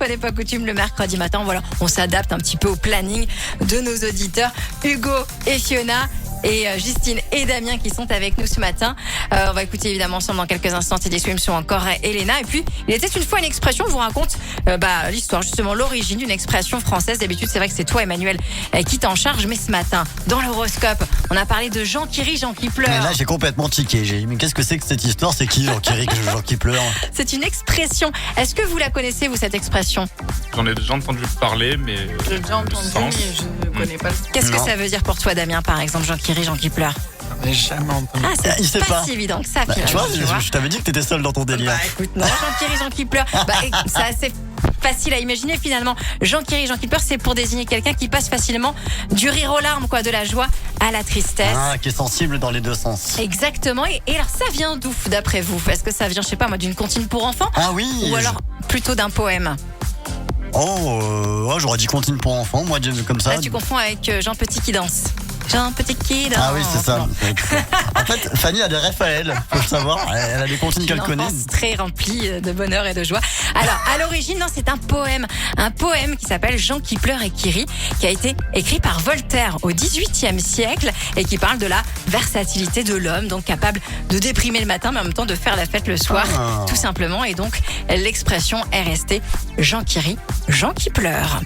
fois n'est pas coutume, le mercredi matin, voilà, on s'adapte un petit peu au planning de nos auditeurs. Hugo et Fiona. Et Justine et Damien qui sont avec nous ce matin. On va écouter évidemment ensemble dans quelques instants Teddy Swims ou encore Elena. Et puis, il était une fois une expression, je vous raconte l'histoire, justement l'origine d'une expression française. D'habitude, c'est vrai que c'est toi, Emmanuel, qui t'en charge. Mais ce matin, dans l'horoscope, on a parlé de Jean qui rit, Jean qui pleure. Mais là, j'ai complètement tiqué. J'ai dit, mais qu'est-ce que c'est que cette histoire? C'est qui Jean qui rit, Jean qui pleure? C'est une expression. Est-ce que vous la connaissez, vous, cette expression? J'en ai déjà entendu parler, mais J'ai déjà entendu, sens. mais je ne connais pas le Qu'est-ce que Non. ça veut dire pour toi, Damien, par exemple, Jean qui rit, Jean qui pleure? J'en ai jamais entendu. Ah, c'est Il sait pas pas. si évident que ça, Bah, tu finalement. vois, je t'avais dit que t'étais seul dans ton délire. Bah écoute, Non, Jean qui rit, Jean qui pleure. C'est assez facile à imaginer finalement. Jean qui rit, Jean qui pleure, c'est pour désigner quelqu'un qui passe facilement du rire aux larmes, quoi, de la joie à la tristesse. Ah, qui est sensible dans les deux sens. Exactement. Et alors, ça vient d'où, d'après vous? Est-ce que ça vient, je sais pas moi, d'une comptine pour enfants? Ah oui. Ou alors plutôt d'un poème? J'aurais dit comptine pour enfants, moi, comme ça. Là, tu confonds avec Jean Petit qui danse. Jean Petit qui danse. Ah oui, c'est ça. Non. En fait, Fanny a des refs à elle, faut le savoir. Elle a des comptines qu'elle Une connaît. enfance très remplie de bonheur et de joie. Alors, à l'origine, non, c'est un poème qui s'appelle Jean qui pleure et qui rit, qui a été écrit par Voltaire au XVIIIe siècle et qui parle de la versatilité de l'homme, donc capable de déprimer le matin, mais en même temps de faire la fête le soir, Ah. tout simplement. Et donc, l'expression est restée Jean qui rit, Jean qui pleure.